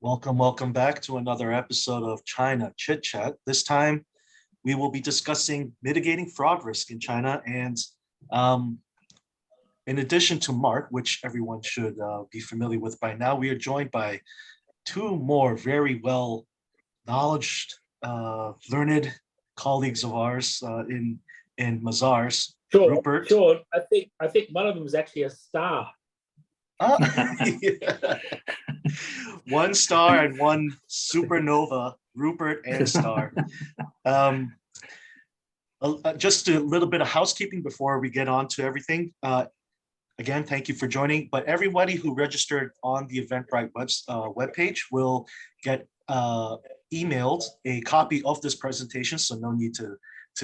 Welcome back to another episode of China Chit Chat. This time, we will be discussing mitigating fraud risk in China. And um, in addition to Mark, which everyone should be familiar with by now, we are joined by two more very well knowledged, learned colleagues of ours in Mazars. Sure, Rupert. sure. I think one of them is actually a star. Yeah. One star and one supernova, Rupert and Star. Just a little bit of housekeeping before we get on to everything. Again, thank you for joining. But everybody who registered on the Eventbrite webpage will get emailed a copy of this presentation, so no need to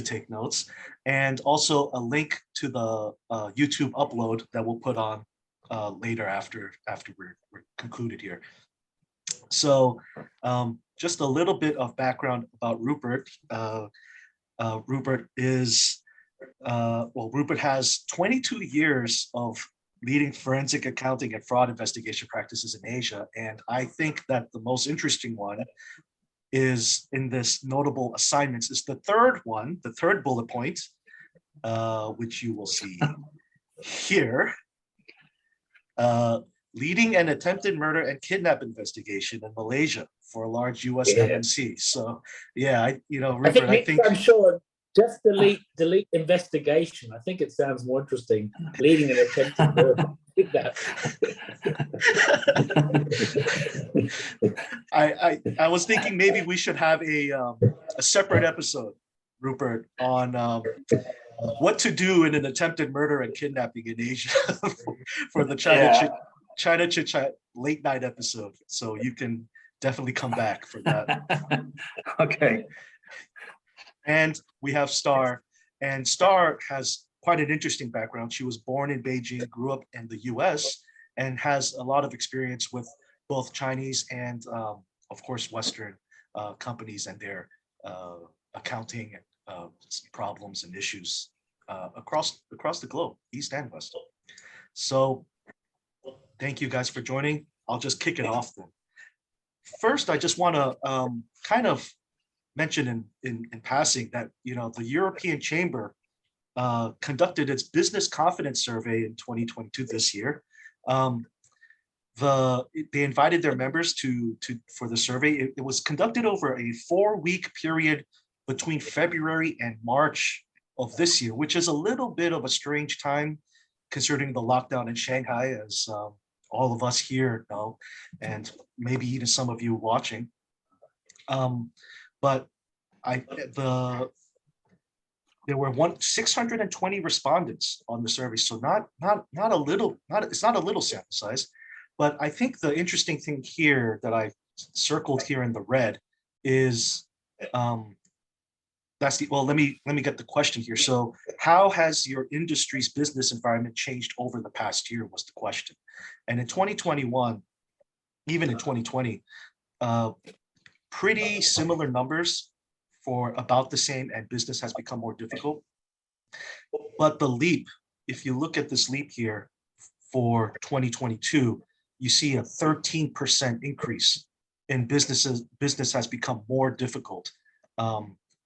take notes, and also a link to the YouTube upload that we'll put on later after we're concluded here. So just a little bit of background about Rupert. Rupert has 22 years of leading forensic accounting and fraud investigation practices in Asia. And I think that the most interesting one is in this notable assignments is the third bullet point, which you will see here. Leading an attempted murder and kidnap investigation in Malaysia for a large US MNC. So yeah, Rupert, I think I'm sure just delete investigation. I think it sounds more interesting. Leading an attempted murder. Kidnap. I was thinking maybe we should have a separate episode, Rupert, on what to do in an attempted murder and kidnapping in Asia for the China Chit Chat late night episode. So you can definitely come back for that. Okay. And we have Star, and Star has quite an interesting background. She was born in Beijing, grew up in the US, and has a lot of experience with both Chinese and, of course, Western companies and their accounting problems and issues across the globe, East and West. So thank you guys for joining. I'll just kick it off then. First, I just want to kind of mention in passing that the European Chamber conducted its business confidence survey in 2022 this year. They invited their members for the survey. It was conducted over a 4-week period between February and March of this year, which is a little bit of a strange time considering the lockdown in Shanghai, as all of us here know, and maybe even some of you watching. But there were 620 respondents on the survey, so it's not a little sample size. But I think the interesting thing here that I circled here in the red is let me get the question here. So how has your industry's business environment changed over the past year was the question. And in 2021, even in 2020, pretty similar numbers for about the same, and business has become more difficult. But the leap, if you look at this leap here for 2022, you see a 13% increase in business has become more difficult.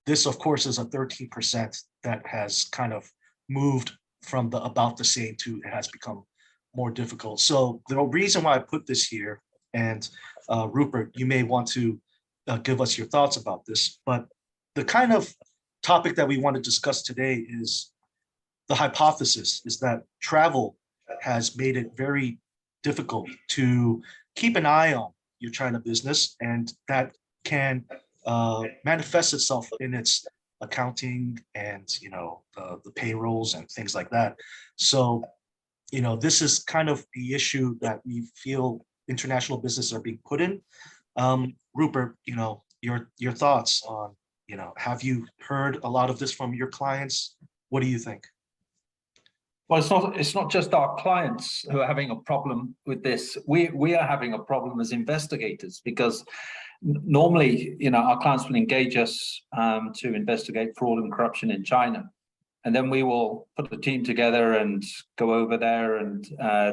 This, of course, is a 13% that has kind of moved from the about the same to it has become more difficult. So the reason why I put this here, and Rupert, you may want to give us your thoughts about this, but the kind of topic that we want to discuss today is the hypothesis is that travel has made it very difficult to keep an eye on your China business, and that can manifest itself in its accounting and the payrolls and things like that. So this is kind of the issue that we feel international businesses are being put in. Rupert, your thoughts on have you heard a lot of this from your clients? What do you think? Well, it's not just our clients who are having a problem with this. We are having a problem as investigators, because normally, our clients will engage us to investigate fraud and corruption in China. and then we will put the team together and go over there and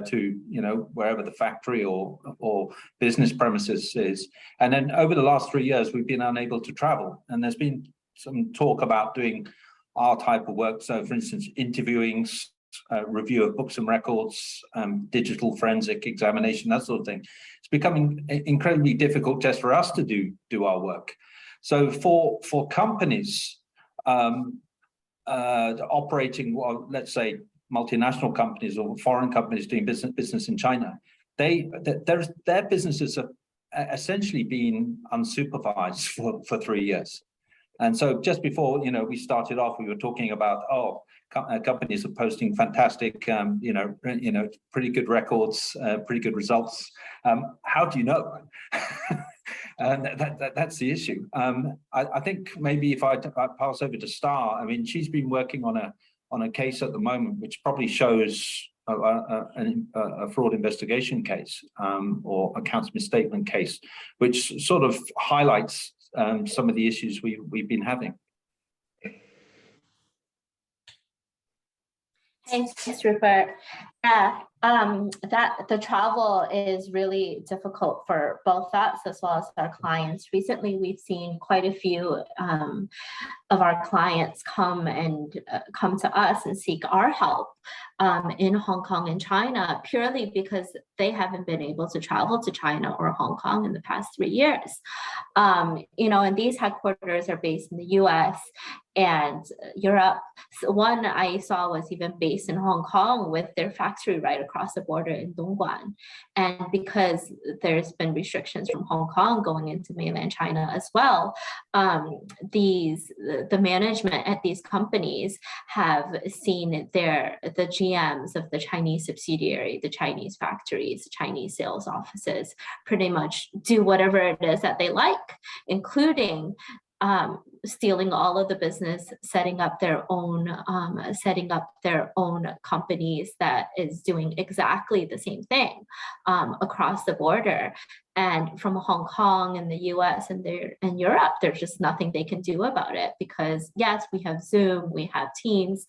to wherever the factory or business premises is. And then over the last 3 years, we've been unable to travel, and there's been some talk about doing our type of work. So, for instance, interviewing, review of books and records, digital forensic examination, that sort of thing. It's becoming incredibly difficult just for us to do our work. So for companies operating, well, let's say multinational companies or foreign companies doing business in China, their businesses have essentially been unsupervised for 3 years. And so just before we started off, we were talking about companies are posting fantastic pretty good records, pretty good results. How do you know? And that's the issue. I think maybe if I pass over to Star, I mean, she's been working on a case at the moment, which probably shows a fraud investigation case or accounts misstatement case, which sort of highlights some of the issues we've been having. Thanks, Rupert. Yeah, that the travel is really difficult for both us as well as our clients. Recently, we've seen quite a few of our clients come to us and seek our help in Hong Kong and China, purely because they haven't been able to travel to China or Hong Kong in the past 3 years. And these headquarters are based in the US and Europe. So one I saw was even based in Hong Kong with their factory right across the border in Dongguan. And because there's been restrictions from Hong Kong going into mainland China as well, the management at these companies have seen the GMs of the Chinese subsidiary, the Chinese factories, the Chinese sales offices, pretty much do whatever it is that they like, including stealing all of the business, setting up their own companies that is doing exactly the same thing across the border. And from Hong Kong and the US and Europe, there's just nothing they can do about it, because yes, we have Zoom, we have Teams,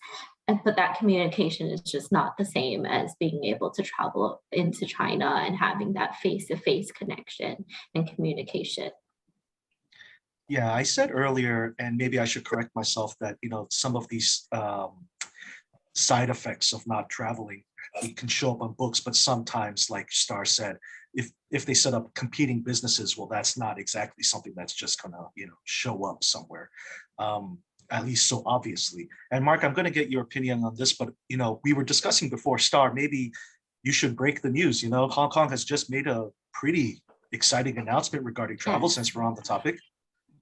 but that communication is just not the same as being able to travel into China and having that face-to-face connection and communication. Yeah, I said earlier, and maybe I should correct myself, that some of these side effects of not traveling, it can show up on books, but sometimes, like Star said, if they set up competing businesses, well, that's not exactly something that's just gonna show up somewhere, at least so obviously. And Mark, I'm going to get your opinion on this, but we were discussing before, Star, maybe you should break the news. Hong Kong has just made a pretty exciting announcement regarding travel, since we're on the topic.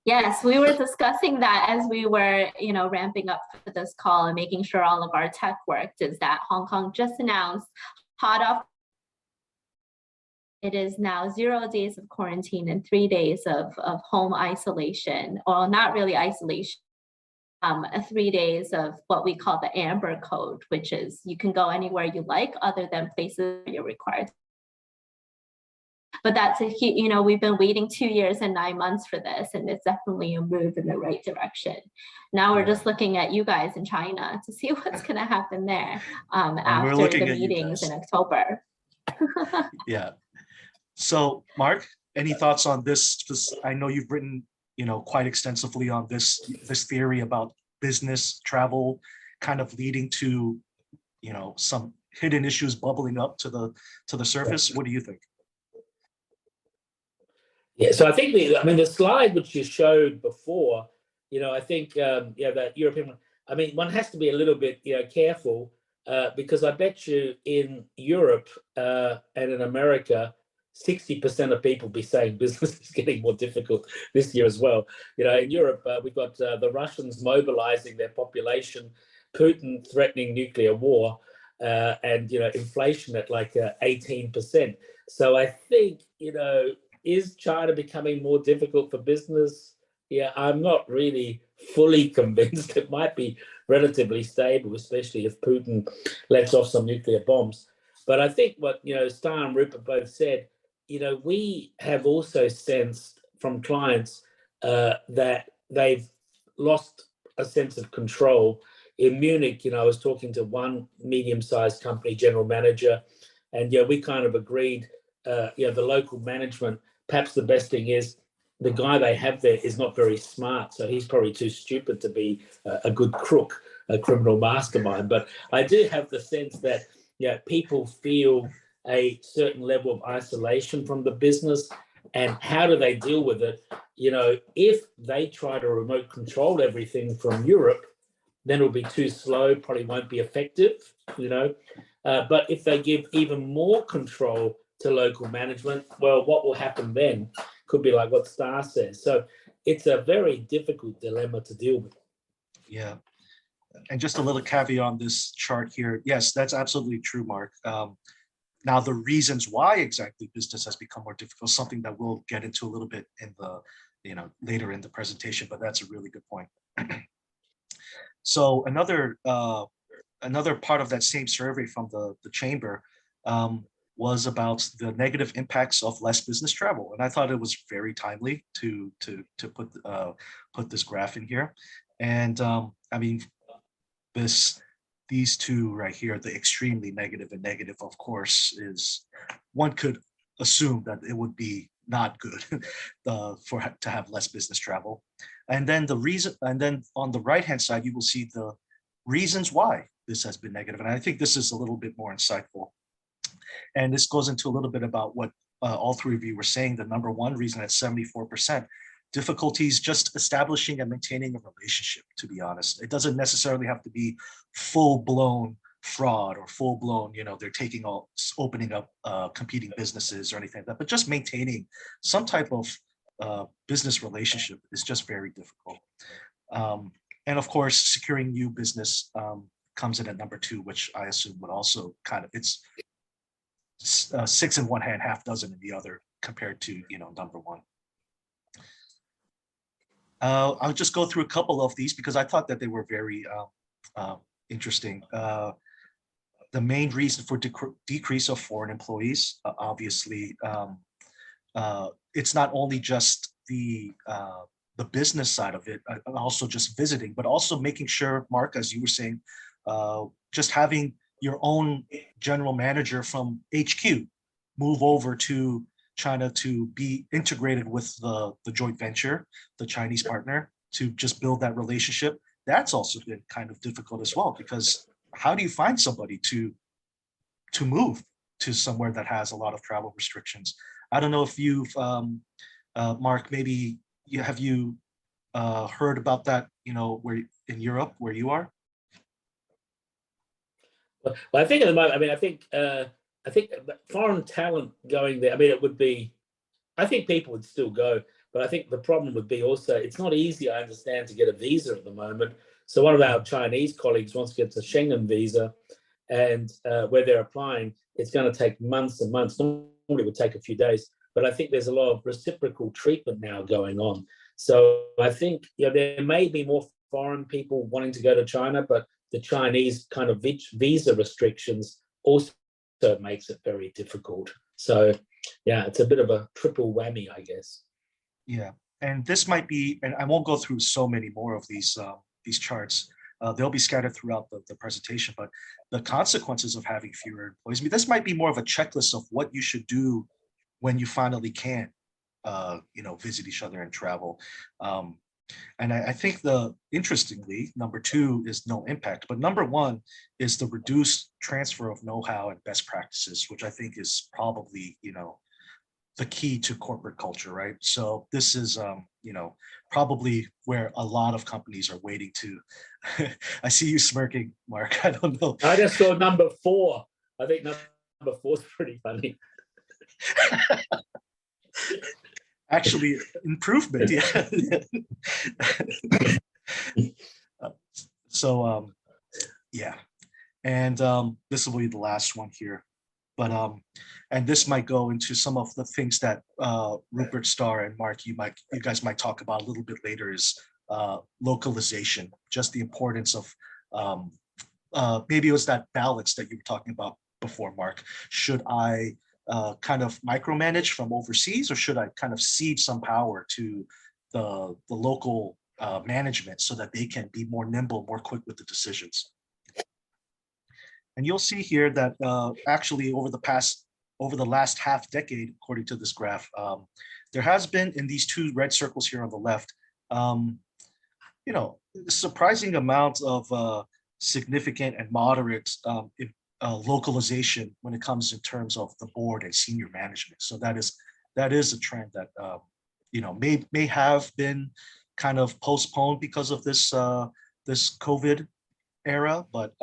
Yes, we were discussing that as we were, ramping up for this call and making sure all of our tech worked, is that Hong Kong just announced hot off. It is now 0 days of quarantine and 3 days of home isolation, or not really isolation, 3 days of what we call the Amber Code, which is you can go anywhere you like other than places you're required. But that's we've been waiting 2 years and 9 months for this, and it's definitely a move in the right direction. Now we're just looking at you guys in China to see what's going to happen there after the meetings in October. Yeah. So, Mark, any thoughts on this? Because I know you've written, quite extensively on this theory about business travel kind of leading to, some hidden issues bubbling up to the surface. What do you think? Yeah, so I think the slide which you showed before, I think that European, one has to be a little bit careful because I bet you in Europe and in America, 60% of people be saying business is getting more difficult this year as well. In Europe, we've got the Russians mobilizing their population, Putin threatening nuclear war, and inflation at like 18%. So I think is China becoming more difficult for business? Yeah, I'm not really fully convinced. It might be relatively stable, especially if Putin lets off some nuclear bombs. But I think what Star and Rupert both said, we have also sensed from clients that they've lost a sense of control in Munich, I was talking to one medium-sized company general manager, and we kind of agreed, the local management, perhaps the best thing is the guy they have there is not very smart, so he's probably too stupid to be a good crook, a criminal mastermind. But I do have the sense that people feel a certain level of isolation from the business, and how do they deal with it? If they try to remote control everything from Europe, then it'll be too slow, probably won't be effective, but if they give even more control to local management, well, what will happen then could be like what Star says. So it's a very difficult dilemma to deal with. Yeah. And just a little caveat on this chart here. Yes, that's absolutely true, Mark. Now, the reasons why exactly business has become more difficult, something that we'll get into a little bit in the, later in the presentation, but that's a really good point. So another part of that same survey from the chamber was about the negative impacts of less business travel, and I thought it was very timely to put this graph in here. And I mean, these two right here, the extremely negative and negative, of course, is one could assume that it would be not good to have less business travel. And then on the right hand side, you will see the reasons why this has been negative. And I think this is a little bit more insightful. And this goes into a little bit about what all three of you were saying. The number one reason at 74%, difficulties just establishing and maintaining a relationship, to be honest. It doesn't necessarily have to be full-blown fraud or full-blown, they're opening up competing businesses or anything like that, but just maintaining some type of business relationship is just very difficult. And of course, securing new business comes in at number two, which I assume would also it's six in one hand, half dozen in the other compared to, number one. I'll just go through a couple of these because I thought that they were very interesting. The main reason for decrease of foreign employees, obviously, it's not only just the business side of it, also just visiting, but also making sure, Mark, as you were saying, just having your own general manager from HQ move over to China to be integrated with the joint venture, the Chinese partner, to just build that relationship. That's also been kind of difficult as well, because how do you find somebody to move to somewhere that has a lot of travel restrictions? I don't know if you've, Mark, maybe have you heard about that, where in Europe where you are? Well, I think at the moment, I think foreign talent going there, I think people would still go, but I think the problem would be also, it's not easy, I understand, to get a visa at the moment. So one of our Chinese colleagues wants to get a Schengen visa, and where they're applying, it's going to take months and months. Normally it would take a few days, but I think there's a lot of reciprocal treatment now going on. So I think there may be more foreign people wanting to go to China, but the Chinese kind of visa restrictions also makes it very difficult. So yeah, it's a bit of a triple whammy, I guess. Yeah, and this might be, and I won't go through so many more of these charts. They'll be scattered throughout the presentation, but the consequences of having fewer employees, this might be more of a checklist of what you should do when you finally can, visit each other and travel. And I think interestingly, number two is no impact, but number one is the reduced transfer of know-how and best practices, which I think is probably, the key to corporate culture, right? So this is, probably where a lot of companies are waiting to. I see you smirking, Mark. I don't know. I just saw number 4. I think number 4 is pretty funny. Actually, improvement. Yeah. So, yeah, and this will be the last one here. But and this might go into some of the things that Rupert, Starr, and Mark, you guys might talk about a little bit later, is localization, just the importance of maybe it was that balance that you were talking about before, Mark. Should I kind of micromanage from overseas, or should I kind of cede some power to the local management so that they can be more nimble, more quick with the decisions. And you'll see here that actually over the last half decade, according to this graph, there has been in these two red circles here on the left, surprising amounts of significant and moderate localization when it comes in terms of the board and senior management. So that is a trend that may have been kind of postponed because of this this COVID era, but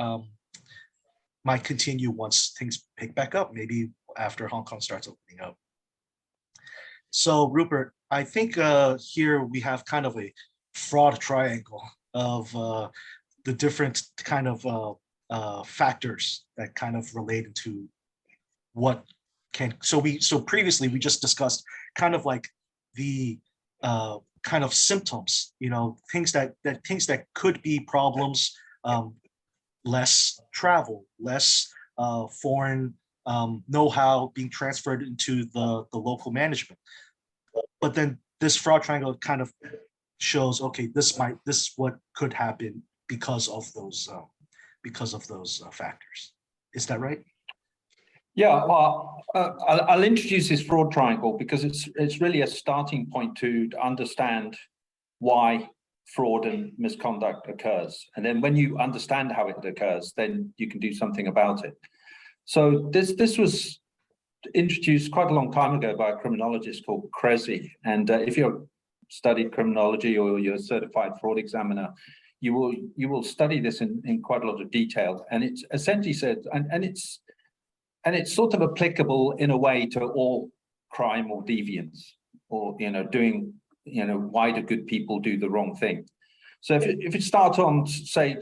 might continue once things pick back up, maybe after Hong Kong starts opening up. So Rupert, I think here we have kind of a fraud triangle of the different kind of factors that kind of relate into what can. So previously we just discussed kind of like the kind of symptoms, things that could be problems, less travel, less foreign know-how being transferred into the local management. But then this fraud triangle kind of shows, okay, this is what could happen because of those factors. Is that right? Yeah, well, I'll introduce this fraud triangle because it's really a starting point to understand why fraud and misconduct occurs. And then when you understand how it occurs, then you can do something about it. So this was introduced quite a long time ago by a criminologist called Cressy. And if you've studied criminology or you're a certified fraud examiner, you will study this in quite a lot of detail. And it's essentially said, and it's sort of applicable in a way to all crime or deviance, or doing, why do good people do the wrong thing? So if you start on, say,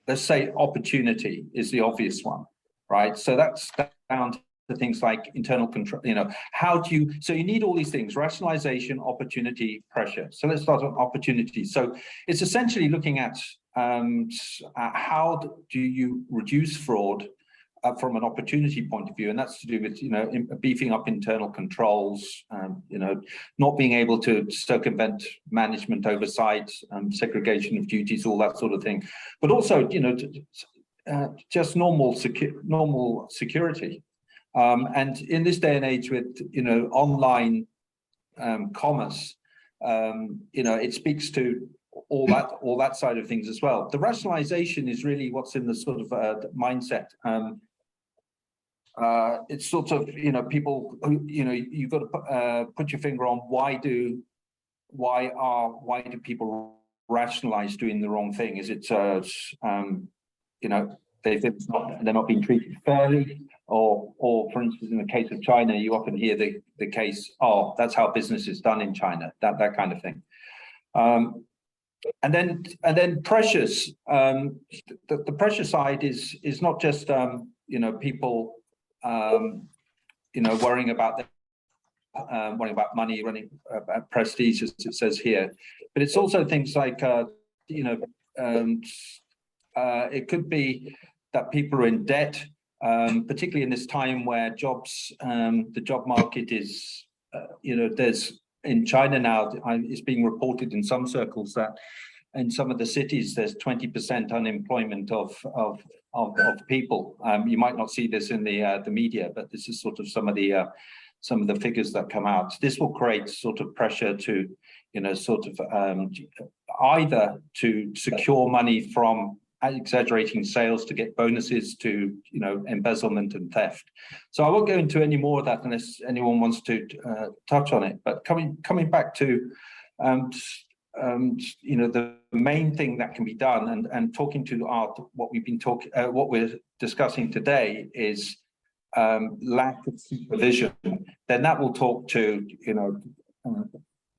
let's say opportunity is the obvious one, right? So that's down to things like internal control. So you need all these things: rationalization, opportunity, pressure. So let's start on opportunity. So it's essentially looking at how do you reduce fraud from an opportunity point of view, and that's to do with beefing up internal controls, not being able to circumvent management oversight, segregation of duties, all that sort of thing, but also just normal security. And in this day and age with online commerce, it speaks to all that side of things as well. The rationalization is really what's in the sort of mindset. It's sort of people who you've got to put your finger on why do people rationalize doing the wrong thing? Is it they're not being treated fairly, or for instance in the case of China, you often hear the case, oh, that's how business is done in China, that kind of thing. And then pressures. The pressure side is not just people worrying about money, running prestige, as it says here, but it's also things like it could be that people are in debt, particularly in this time where the job market is there's. In China now, it's being reported in some circles that in some of the cities there's 20% unemployment of people. You might not see this in the media, but this is sort of some of the figures that come out. This will create sort of pressure to either to secure money from exaggerating sales to get bonuses, to embezzlement and theft. So I won't go into any more of that unless anyone wants to touch on it. But coming back to the main thing that can be done, and talking to what we're discussing today is lack of supervision. Then that will talk to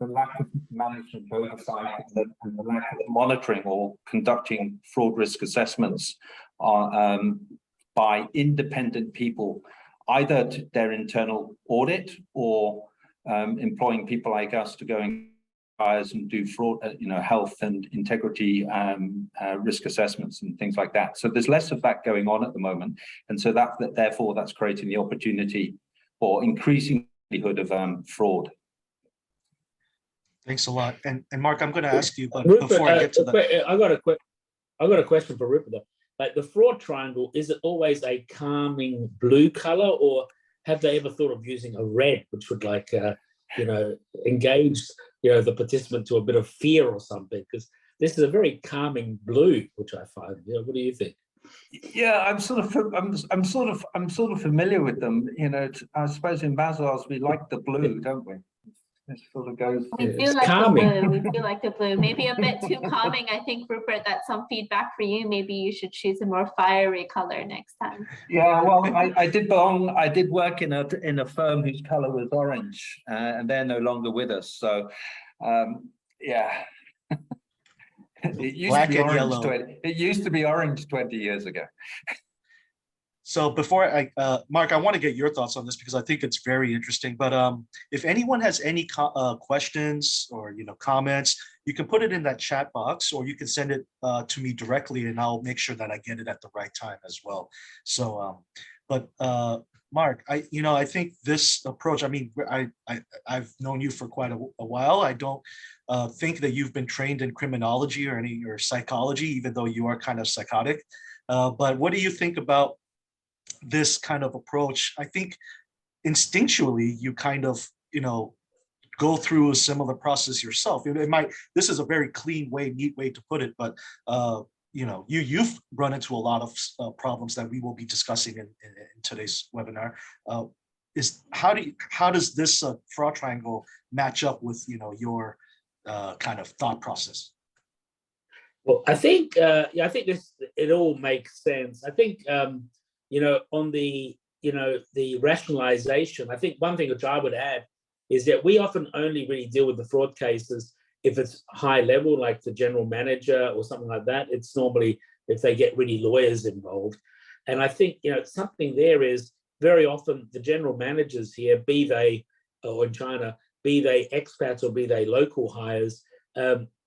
the lack of management oversight and the lack of monitoring or conducting fraud risk assessments by independent people, either to their internal audit or employing people like us to go and do fraud, health and integrity risk assessments and things like that. So there's less of that going on at the moment, and so therefore that's creating the opportunity for increasing likelihood of fraud. Thanks a lot. And Mark, I'm going to ask you, but Rupert, before I get to that, I got a question for Rupert though. Like the fraud triangle, is it always a calming blue color, or have they ever thought of using a red, which would like engage the participant to a bit of fear or something? Because this is a very calming blue, which I find. What do you think? Yeah, I'm sort of familiar with them. I suppose in Mazars we like the blue, don't we? It sort of goes. We do It's like calming. the blue. We do like the blue. Maybe a bit too calming. I think, Rupert, that's some feedback for you. Maybe you should choose a more fiery color next time. Yeah, well, I did work in a firm whose color was orange, and they're no longer with us. So, yeah. It used Black to be and orange yellow. It used to be orange 20 years ago. so before Mark, I want to get your thoughts on this because I think it's very interesting. But if anyone has any questions or comments, you can put it in that chat box, or you can send it to me directly, and I'll make sure that I get it at the right time as well. So, but Mark, I think this approach. I mean, I've known you for quite a while. I don't think that you've been trained in criminology or psychology, even though you are kind of psychotic. But what do you think about this kind of approach? I think instinctually you kind of go through a similar process yourself. This is a very clean way, neat way to put it, but you've run into a lot of problems that we will be discussing in today's webinar. How does this fraud triangle match up with your kind of thought process? Well, I think it all makes sense. I think on the the rationalization, I think one thing which I would add is that we often only really deal with the fraud cases if it's high level, like the general manager or something like that. It's normally if they get really lawyers involved. And I think something there is very often the general managers here, be they or in China, be they expats or be they local hires,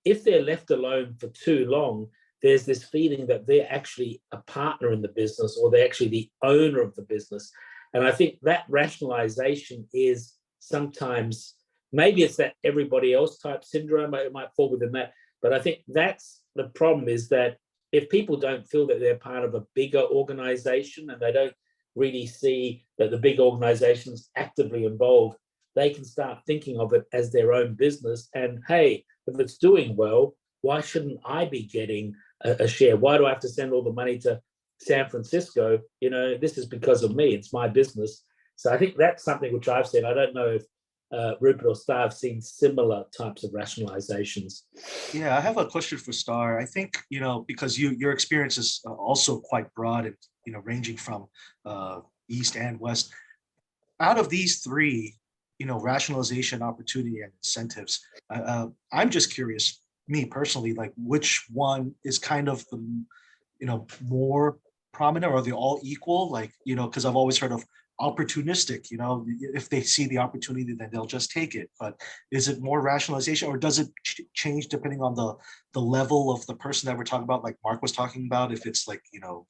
if they're left alone for too long, there's this feeling that they're actually a partner in the business, or they're actually the owner of the business. And I think that rationalization is sometimes, maybe it's that everybody else type syndrome, it might fall within that. But I think that's the problem, is that if people don't feel that they're part of a bigger organization and they don't really see that the big organization's actively involved, they can start thinking of it as their own business. And hey, if it's doing well, why shouldn't I be getting a share? Why do I have to send all the money to San Francisco? This is because of me. It's my business. So I think that's something which I've said. I don't know if Rupert or Star have seen similar types of rationalizations. Yeah, I have a question for Star. I think, because your experience is also quite broad and, ranging from East and West. Out of these three, rationalization, opportunity, and incentives, I'm just curious, me personally, like which one is kind of the, more prominent, or are they all equal? Like, because I've always heard of opportunistic, if they see the opportunity, then they'll just take it. But is it more rationalization, or does it change depending on the level of the person that we're talking about, like Mark was talking about, if it's like,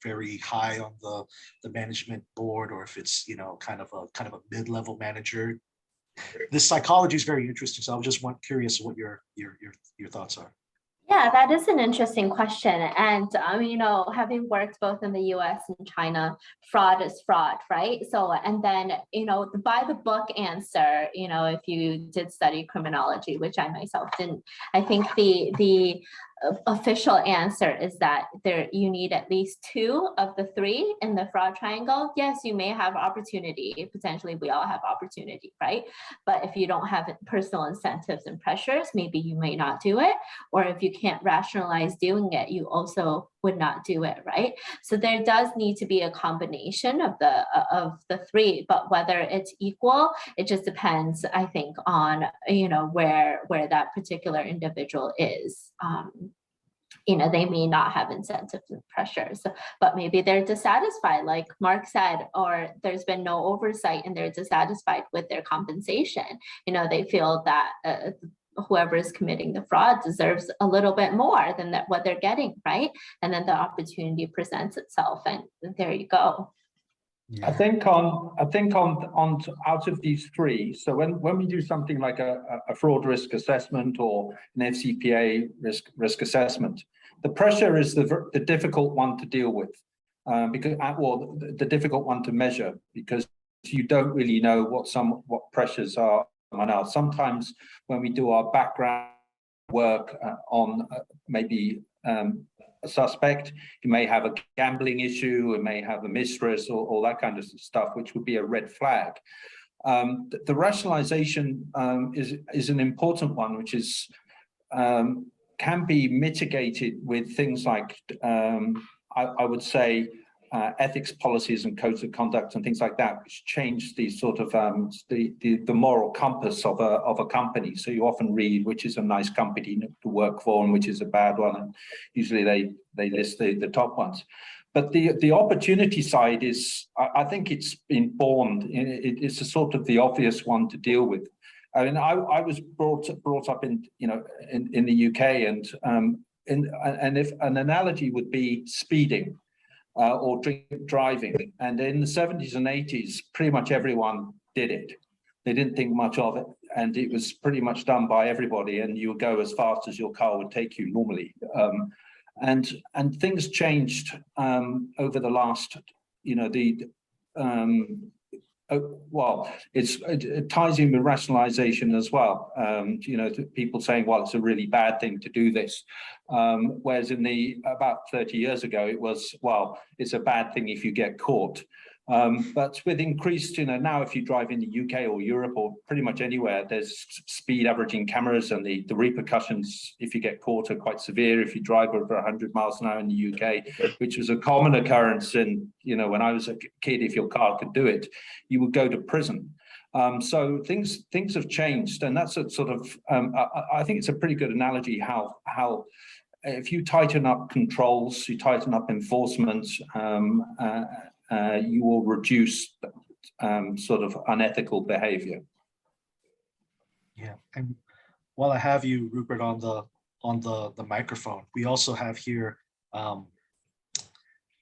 very high on the management board, or if it's, kind of a mid-level manager? This psychology is very interesting. So I was just curious what your thoughts are. Yeah, that is an interesting question. And, having worked both in the US and China, fraud is fraud, right? So, and then, the by the book answer, if you did study criminology, which I myself didn't, I think the official answer is that you need at least two of the three in the fraud triangle. Yes, you may have opportunity. Potentially, we all have opportunity, right? But if you don't have personal incentives and pressures, maybe you may not do it. Or if you can't rationalize doing it, you also would not do it, right? So there does need to be a combination of the three, but whether it's equal, it just depends, I think, on where that particular individual is. They may not have incentives and pressures, but maybe they're dissatisfied, like Mark said, or there's been no oversight and they're dissatisfied with their compensation. They feel that whoever is committing the fraud deserves a little bit more than what they're getting, right? And then the opportunity presents itself, and there you go. I think on out of these three, so when we do something like a fraud risk assessment or an FCPA risk assessment, the pressure is the difficult one to deal with, because the difficult one to measure, because you don't really know what pressures are. Sometimes when we do our background work on maybe a suspect, you may have a gambling issue, it may have a mistress, or all that kind of stuff, which would be a red flag. The rationalization is an important one, which is can be mitigated with things like I would say ethics policies and codes of conduct and things like that, which change the sort of the moral compass of a company. So you often read which is a nice company to work for and which is a bad one, and usually they list the top ones. But the opportunity side is, I think it's been born. It's a sort of the obvious one to deal with. I mean, I was brought up in the UK, and if an analogy would be speeding. Or driving. And in the 70s and 80s, pretty much everyone did it. They didn't think much of it, and it was pretty much done by everybody, and you would go as fast as your car would take you normally. And things changed over the last, it ties in with rationalization as well. People saying, well, it's a really bad thing to do this. Whereas about 30 years ago, it was, well, it's a bad thing if you get caught. But with increased, now if you drive in the UK or Europe or pretty much anywhere, there's speed averaging cameras, and the repercussions if you get caught are quite severe if you drive over 100 miles an hour in the UK, which was a common occurrence in, when I was a kid. If your car could do it, you would go to prison. So things have changed, and that's a sort of, I think it's a pretty good analogy how if you tighten up controls, you tighten up enforcement, you will reduce sort of unethical behavior. Yeah, and while I have you, Rupert, on the microphone, we also have here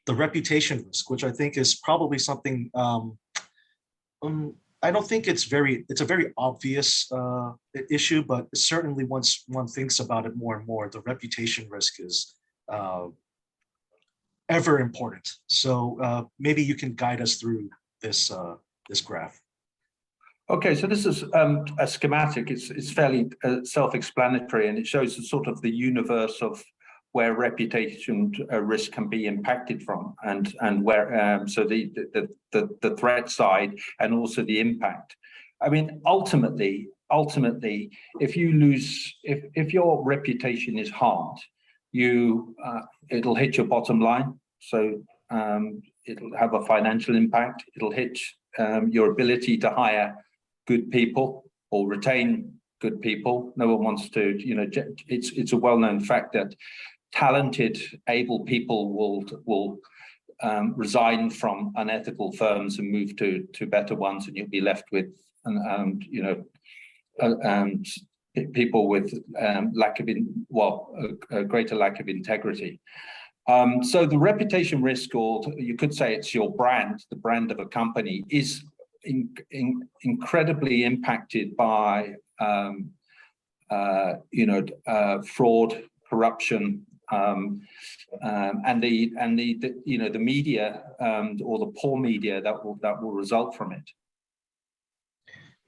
the reputation risk, which I think is probably something. I don't think it's a very obvious issue, but certainly once one thinks about it more and more, the reputation risk is ever important. So maybe you can guide us through this graph. Okay, so this is a schematic. It's fairly self-explanatory, and it shows the sort of the universe of where reputation risk can be impacted from, and where so the threat side and also the impact. I mean, ultimately, if you lose, if your reputation is harmed, it'll hit your bottom line. So it'll have a financial impact. It'll hit your ability to hire good people or retain good people. No one wants to, it's a well-known fact that talented, able people will resign from unethical firms and move to better ones, and you'll be left with people with a greater lack of integrity. So the reputation risk, or you could say it's your brand, the brand of a company, is incredibly impacted by fraud, corruption, and the media or the poor media that will result from it.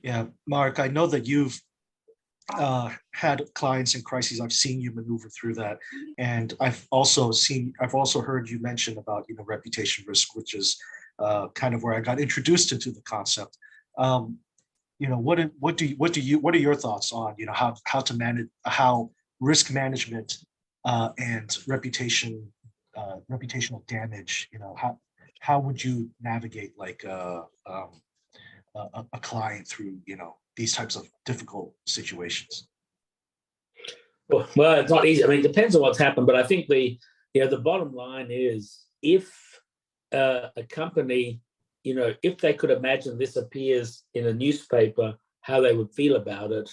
Yeah, Mark, I know that you've had clients in crises. I've seen you maneuver through that, and I've also heard you mention about reputation risk, which is kind of where I got introduced into the concept. What are your thoughts on how to manage, how risk management and reputational damage, how would you navigate like a client through these types of difficult situations? Well, it's not easy. I mean, it depends on what's happened, but I think the bottom line is, if a company, if they could imagine this appears in a newspaper, how they would feel about it,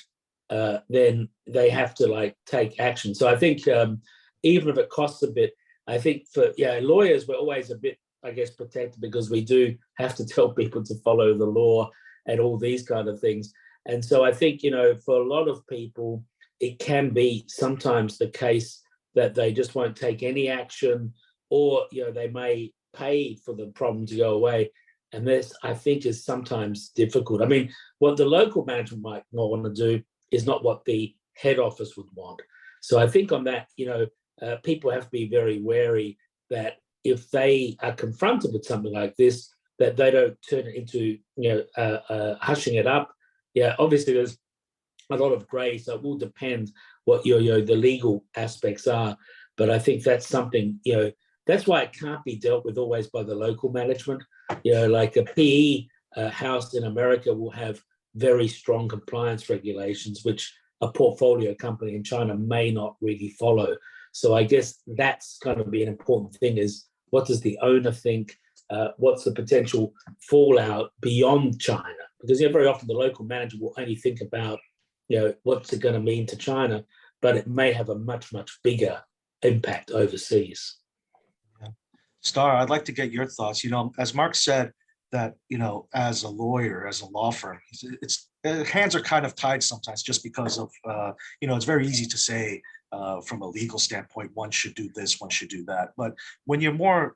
then they have to take action. So I think even if it costs a bit, I think for lawyers, we're always a bit I guess, protected because we do have to tell people to follow the law and all these kind of things. And so I think, for a lot of people, it can be sometimes the case that they just won't take any action, or, they may pay for the problem to go away. And this, I think, is sometimes difficult. I mean, what the local management might not want to do is not what the head office would want. So I think on that, people have to be very wary that if they are confronted with something like this, that they don't turn it into, hushing it up. Yeah, obviously there's a lot of grey, so it will depend what the legal aspects are. But I think that's something, that's why it can't be dealt with always by the local management. Like a PE house in America will have very strong compliance regulations, which a portfolio company in China may not really follow. So I guess that's going to be an important thing, is what does the owner think? What's the potential fallout beyond China? Because very often the local manager will only think about, what's it going to mean to China, but it may have a much, much bigger impact overseas. Yeah. Star, I'd like to get your thoughts. As Mark said, that, as a lawyer, as a law firm, it's hands are kind of tied sometimes just because of, it's very easy to say from a legal standpoint, one should do this, one should do that. But when you're more,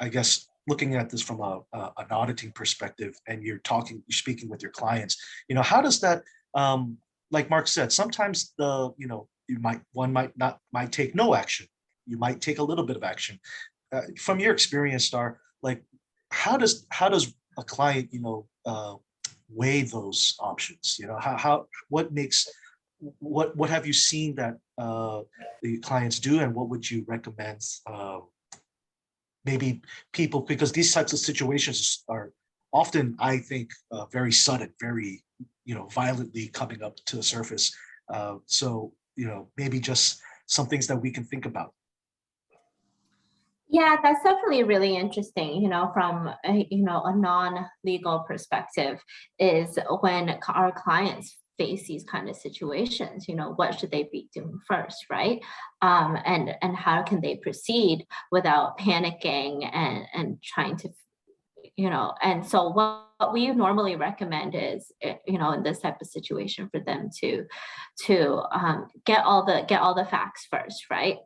I guess, looking at this from an auditing perspective, and you're speaking with your clients, how does that, like Mark said, sometimes one might take no action. You might take a little bit of action. From your experience, Star, like how does a client, weigh those options? What have you seen that the clients do, and what would you recommend? Maybe people, because these types of situations are often, I think, very sudden, very, violently coming up to the surface. So, maybe just some things that we can think about. Yeah, that's definitely really interesting, from a non-legal perspective, is when our clients face these kind of situations, what should they be doing first, right? And how can they proceed without panicking and trying to, and so what we normally recommend is, in this type of situation, for them to get all the facts first, right?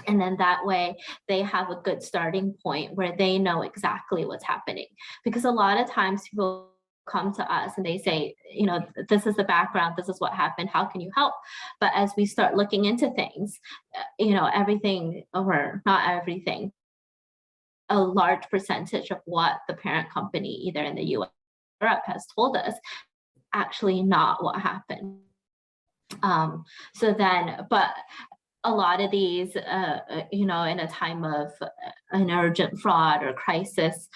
And then that way they have a good starting point where they know exactly what's happening. Because a lot of times people come to us and they say, this is the background, this is what happened, how can you help? But as we start looking into things, everything, or not everything, a large percentage of what the parent company, either in the US or Europe, has told us, actually not what happened. But a lot of these, in a time of an urgent fraud or crisis,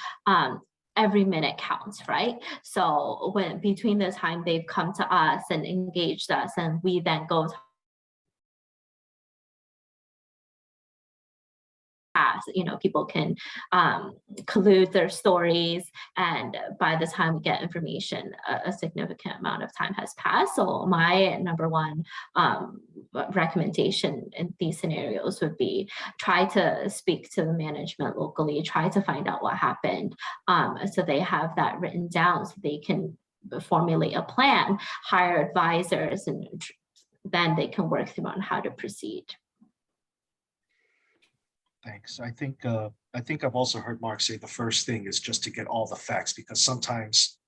every minute counts, right? So when between the time they've come to us and engaged us, and we then go past, people can collude their stories, and by the time we get information, a significant amount of time has passed. So my number one recommendation in these scenarios would be try to speak to the management locally, try to find out what happened, so they have that written down so they can formulate a plan, hire advisors, and then they can work through on how to proceed. Thanks. I think I've also heard Mark say the first thing is just to get all the facts, because sometimes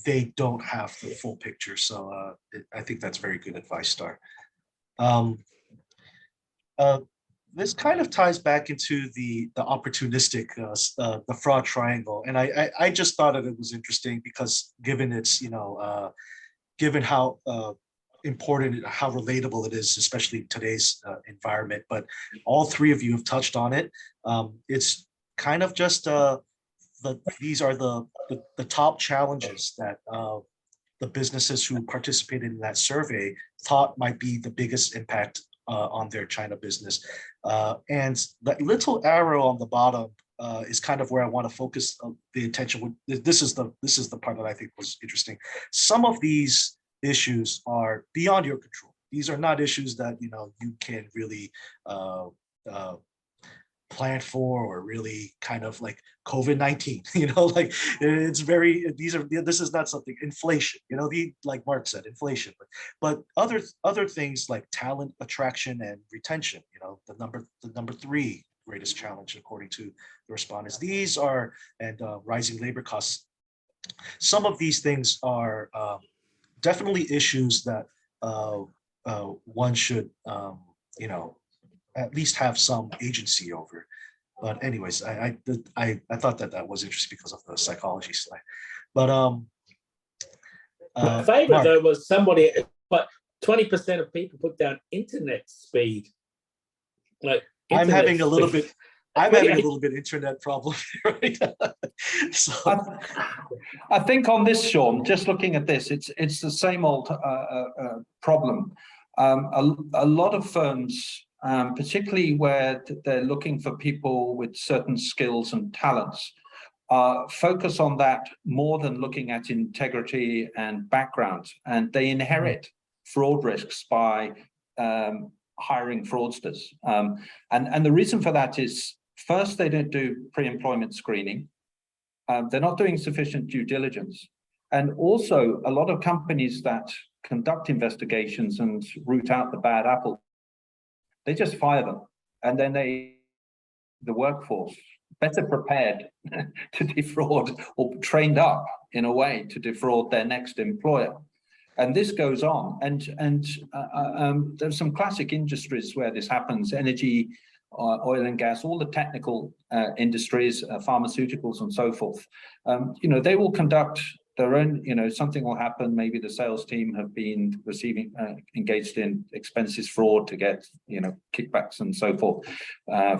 they don't have the full picture. So I think that's very good advice, Star. This kind of ties back into the opportunistic, the fraud triangle, and I just thought that it was interesting because given its given how important, how relatable it is, especially in today's environment. But all three of you have touched on it. It's kind of just these are the top challenges that the businesses who participated in that survey thought might be the biggest impact on their China business. And that little arrow on the bottom is kind of where I want to focus the attention. This is the part that I think was interesting. Some of these issues are beyond your control. These are not issues that you can really planned for or really kind of like COVID-19, like it's very, this is not something, inflation, like Mark said, inflation, but other things like talent attraction and retention, the number three greatest challenge according to the respondents. These are, and rising labor costs. Some of these things are definitely issues that one should, at least have some agency over. But anyways, I thought that was interesting because of the psychology slide. But my favorite Mark, though was somebody, but 20% of people put down internet speed. Like I'm having a little speed. bit. I'm having a little bit internet problem right. So I think on this, Sean, just looking at this, it's the same old problem. A lot of firms, particularly where they're looking for people with certain skills and talents, focus on that more than looking at integrity and background, and they inherit fraud risks by hiring fraudsters. And the reason for that is, first, they don't do pre-employment screening. They're not doing sufficient due diligence. And also, a lot of companies that conduct investigations and root out the bad apple, they just fire them. And then the workforce, better prepared to defraud, or trained up in a way to defraud their next employer. And this goes on. And there's some classic industries where this happens: energy, oil and gas, all the technical industries, pharmaceuticals and so forth. They will conduct their own, something will happen. Maybe the sales team have been engaged in expenses fraud to get, kickbacks and so forth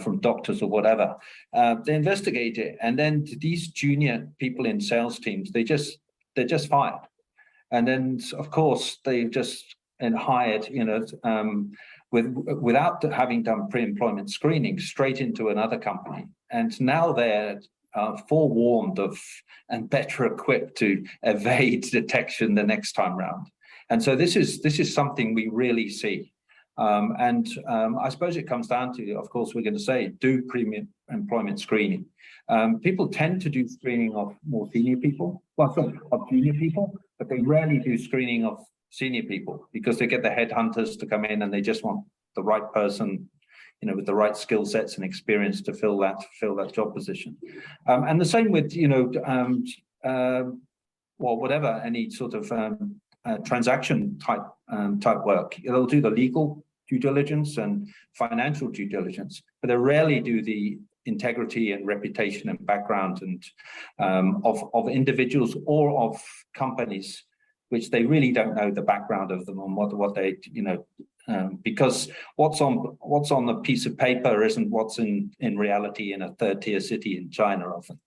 from doctors or whatever. They investigate it. And then these junior people in sales teams, they're just fired. And then, of course, they've just hired, without having done pre-employment screening, straight into another company. And now they're forewarned of and better equipped to evade detection the next time round. And so this is something we really see. I suppose it comes down to, of course, we're going to say, do pre-employment screening. People tend to do screening of more senior people, of junior people, but they rarely do screening of senior people, because they get the headhunters to come in and they just want the right person, with the right skill sets and experience to fill that job position. And the same with, whatever, any sort of transaction type work. They'll do the legal due diligence and financial due diligence, but they rarely do the integrity and reputation and background and of individuals or of companies, which they really don't know the background of them and what they, because what's on the piece of paper isn't what's in reality in a third-tier city in China often.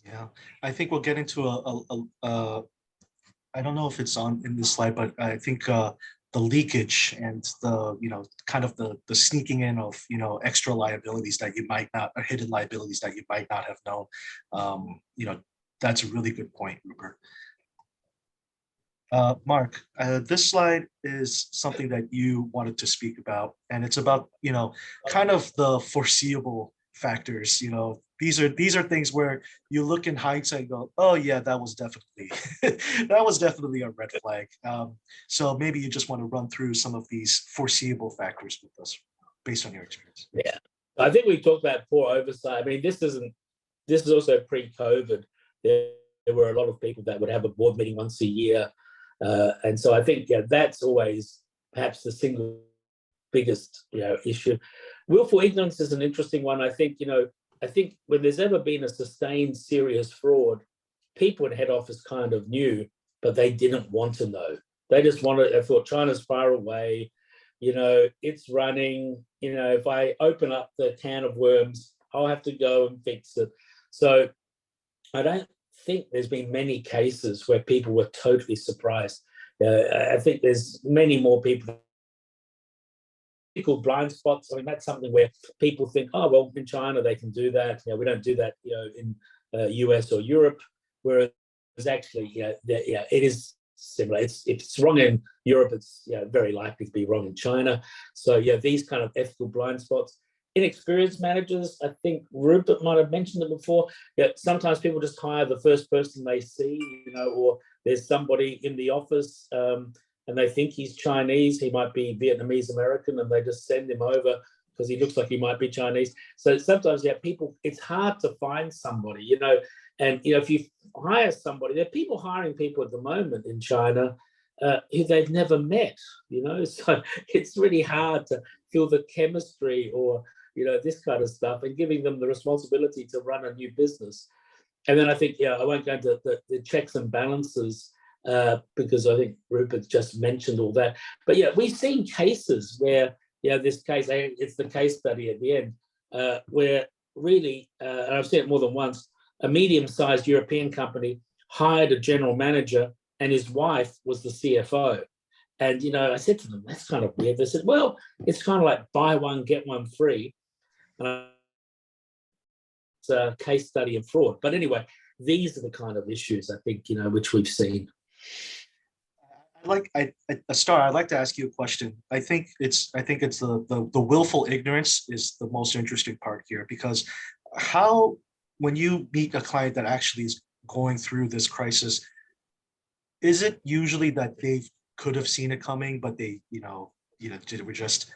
Yeah, I think we'll get into I don't know if it's in this slide, but I think the leakage and the, kind of the sneaking in of, extra liabilities that you might not, or hidden liabilities that you might not have known. That's a really good point, Rupert. Mark, this slide is something that you wanted to speak about, and it's about, kind of the foreseeable factors. These are things where you look in hindsight and go, oh yeah, that was definitely that was definitely a red flag. So maybe you just want to run through some of these foreseeable factors with us based on your experience. Yeah, I think we talked about poor oversight. I mean, this is also pre-COVID. There were a lot of people that would have a board meeting once a year. And so I think, that's always perhaps the single biggest, issue. Willful ignorance is an interesting one. I think, I think when there's ever been a sustained serious fraud, people in head office kind of knew, but they didn't want to know. They just they thought China's far away, it's running, if I open up the can of worms, I'll have to go and fix it. So I don't think there's been many cases where people were totally surprised. I think there's many more people blind spots. I mean, that's something where people think, oh, well, in China they can do that. We don't do that, in US or Europe. Whereas actually, it is similar. If it's wrong in Europe, it's very likely to be wrong in China. So these kind of ethical blind spots. inexperienced managers. I think Rupert might have mentioned it before. Yeah, sometimes people just hire the first person they see, or there's somebody in the office and they think he's Chinese. He might be Vietnamese American, and they just send him over because he looks like he might be Chinese. So sometimes, people, it's hard to find somebody, and if you hire somebody, there are people hiring people at the moment in China who they've never met, so it's really hard to feel the chemistry or this kind of stuff, and giving them the responsibility to run a new business. And then I think, I won't go into the checks and balances because I think Rupert just mentioned all that. But we've seen cases where, this case, it's the case study at the end, where really, and I've seen it more than once, a medium-sized European company hired a general manager and his wife was the CFO. And, I said to them, that's kind of weird. They said, well, it's kind of like buy one, get one free. It's a case study of fraud. But anyway, these are the kind of issues, I think, which we've seen. Star, I'd like to ask you a question. I think it's the willful ignorance is the most interesting part here, because when you meet a client that actually is going through this crisis, is it usually that they could have seen it coming, but they, were just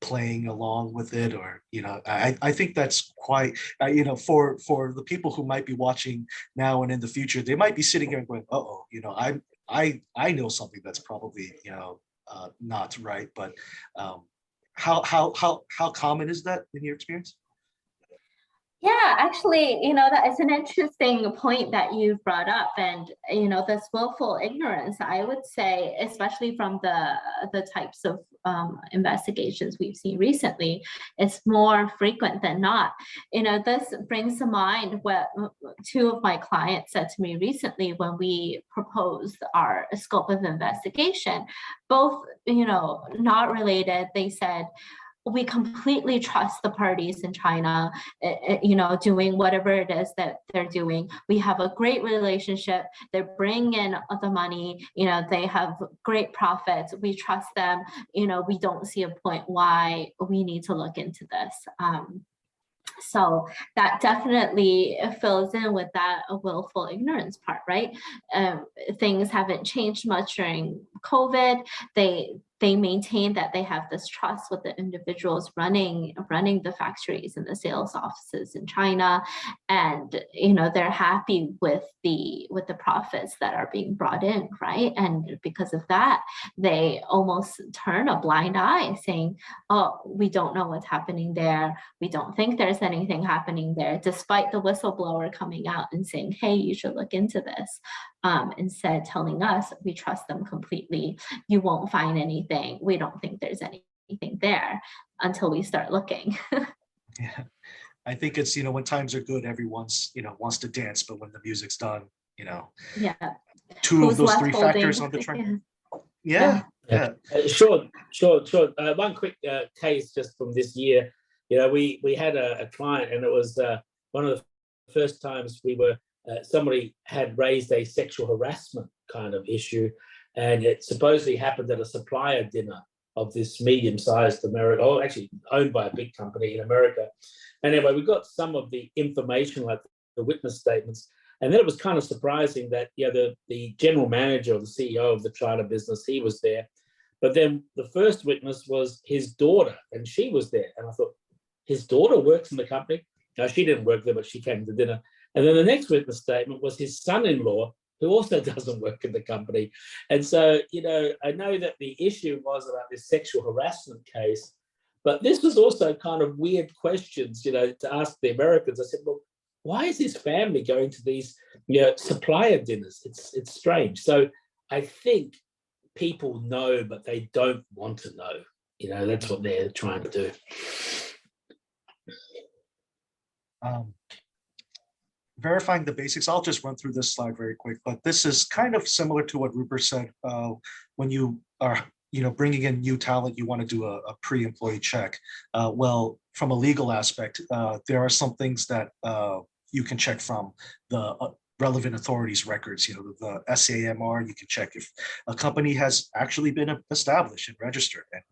playing along with it, or I think that's quite, for the people who might be watching now and in the future, they might be sitting here and going, uh-oh, I know something that's probably not right, but how common is that in your experience? Yeah, actually, that is an interesting point that you've brought up. And, this willful ignorance, I would say, especially from the types of investigations we've seen recently, it's more frequent than not. This brings to mind what two of my clients said to me recently when we proposed our scope of investigation. Both, not related. They said, we completely trust the parties in China, doing whatever it is that they're doing. We have a great relationship. They're bringing in the money. They have great profits. We trust them. We don't see a point why we need to look into this. So that definitely fills in with that willful ignorance part, right? Things haven't changed much during COVID. They maintain that they have this trust with the individuals running the factories and the sales offices in China, and they're happy with the profits that are being brought in, right? And because of that, they almost turn a blind eye, saying, "Oh, we don't know what's happening there. We don't think there's anything happening there," despite the whistleblower coming out and saying, "Hey, you should look into this." Instead, telling us, we trust them completely. You won't find anything. We don't think there's anything there until we start looking. Yeah, I think it's, when times are good, everyone's, wants to dance, but when the music's done, Yeah. two of those three factors on the track. Yeah. Sure. One quick case just from this year. We had a client, and it was one of the first times we were somebody had raised a sexual harassment kind of issue, and it supposedly happened at a supplier dinner of this medium-sized American, or actually owned by a big company in America. And anyway, we got some of the information, like the witness statements, and then it was kind of surprising that the general manager or the CEO of the China business, he was there, but then the first witness was his daughter, and she was there, and I thought, his daughter works in the company? No, she didn't work there, but she came to dinner. And then the next witness statement was his son-in-law, who also doesn't work in the company. And so, I know that the issue was about this sexual harassment case, but this was also kind of weird questions, to ask the Americans. I said, well, why is his family going to these, supplier dinners? It's strange. So I think people know, but they don't want to know. That's what they're trying to do. Verifying the basics, I'll just run through this slide very quick, but this is kind of similar to what Rupert said. When you are, bringing in new talent, you want to do a pre-employee check. Well, from a legal aspect, there are some things that you can check from the relevant authorities records, the SAMR, you can check if a company has actually been established and registered, and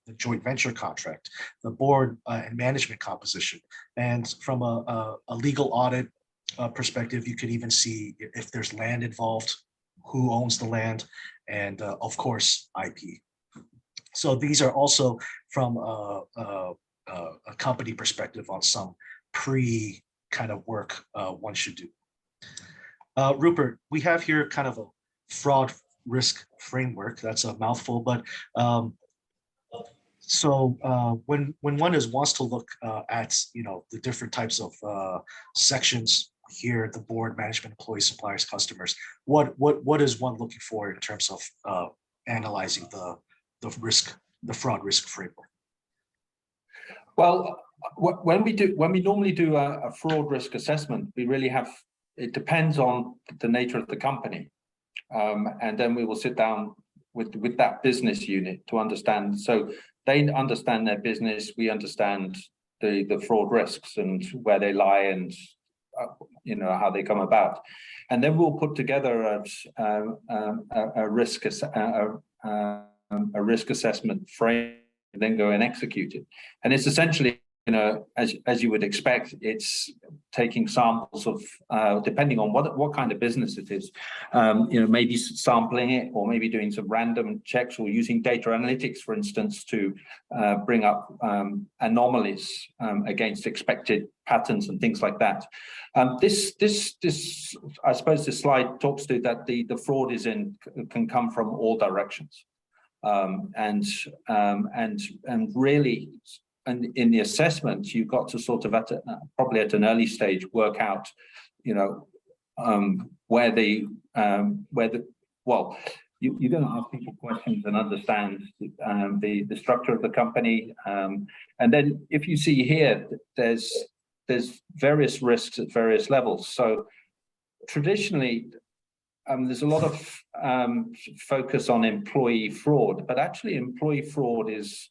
the joint venture contract, the board and management composition. And from a legal audit perspective, you could even see if there's land involved, who owns the land, and of course, IP. So these are also from a company perspective on some pre kind of work one should do. Rupert, we have here kind of a fraud risk framework. That's a mouthful, but when one wants to look at the different types of sections here, the board, management, employees, suppliers, customers, what is one looking for in terms of analyzing the fraud risk framework? Well, when we normally do a fraud risk assessment, we really have, it depends on the nature of the company, and then we will sit down with that business unit to understand. So they understand their business, we understand the fraud risks and where they lie and how they come about, and then we'll put together a risk assessment frame, and then go and execute it. And it's essentially, as you would expect, it's taking samples of, depending on what kind of business it is, maybe sampling it, or maybe doing some random checks, or using data analytics, for instance, to bring up anomalies against expected patterns and things like that. This I suppose this slide talks to that the fraud can come from all directions, and really. And in the assessment, you've got to sort of probably at an early stage work out, where you're going to ask people questions and understand the structure of the company, and then if you see here, there's various risks at various levels. So traditionally, there's a lot of focus on employee fraud, but actually employee fraud is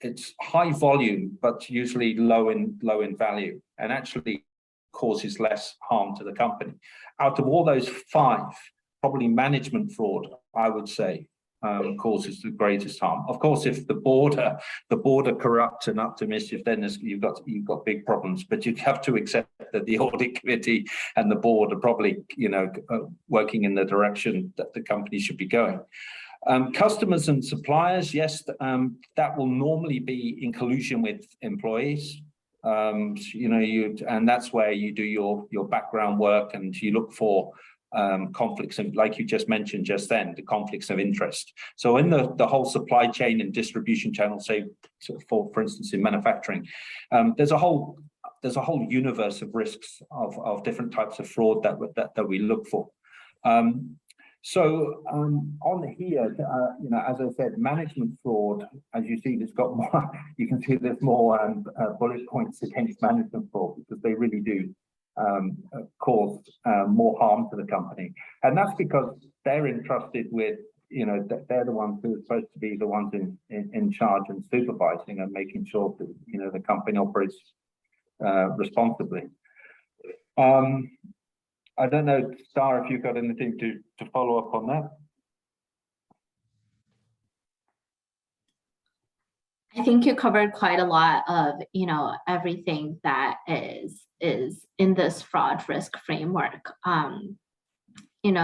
it's high volume, but usually low in value, and actually causes less harm to the company. Out of all those 5, probably management fraud, I would say, causes the greatest harm. Of course, if the board are corrupt and up to mischief, then you've got big problems. But you have to accept that the audit committee and the board are probably working in the direction that the company should be going. Customers and suppliers, yes, that will normally be in collusion with employees. And that's where you do your background work, and you look for conflicts, and like you just mentioned just then, the conflicts of interest. So in the whole supply chain and distribution channel, say for instance in manufacturing, there's a whole universe of risks of different types of fraud that we look for. So on here, as I said, management fraud, as you see, there's got more. You can see there's more bullet points against management fraud, because they really do cause more harm to the company, and that's because they're entrusted with, they're the ones who are supposed to be the ones in charge and supervising and making sure that the company operates responsibly. I don't know, Star, if you've got anything to follow up on that. I think you covered quite a lot of, everything that is in this fraud risk framework.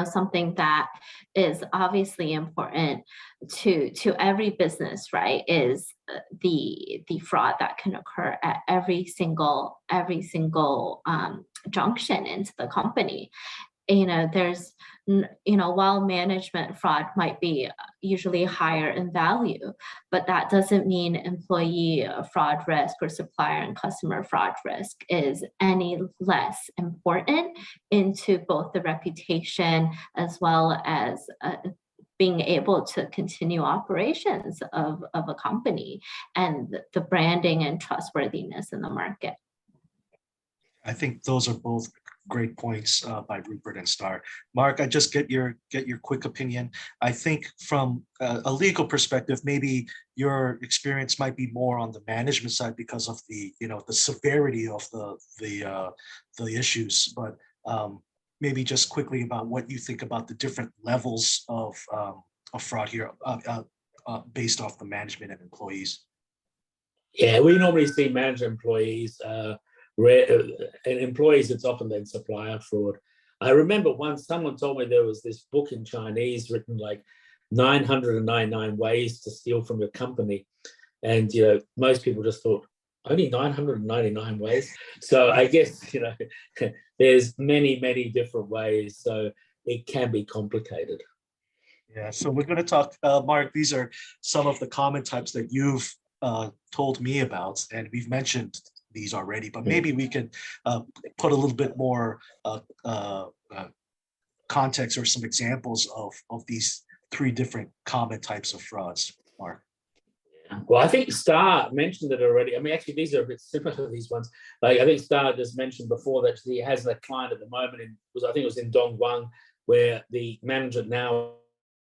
Something that is obviously important to every business, right, is the fraud that can occur at every single junction into the company. There's, while management fraud might be usually higher in value, but that doesn't mean employee fraud risk or supplier and customer fraud risk is any less important into both the reputation as well as being able to continue operations of a company and the branding and trustworthiness in the market. I think those are both great points by Rupert and Star. Mark, I just get your quick opinion. I think from a legal perspective, maybe your experience might be more on the management side because of the the severity of the issues. But maybe just quickly about what you think about the different levels of fraud here based off the management and employees. Yeah, we normally see manager employees, and employees, it's often then supplier fraud. I remember once someone told me there was this book in Chinese written like 999 ways to steal from your company. And, most people just thought, only 999 ways. So I guess, there's many, many different ways. So it can be complicated. Yeah, so we're going to talk, Mark, these are some of the common types that you've told me about, and we've mentioned these already, but maybe we could put a little bit more context or some examples of these three different common types of frauds, Mark. Well, I think Star mentioned it already. I mean, actually, these are a bit similar to these ones. Like I think Star just mentioned before that he has a client at the moment, I think it was in Dongguan, where the manager now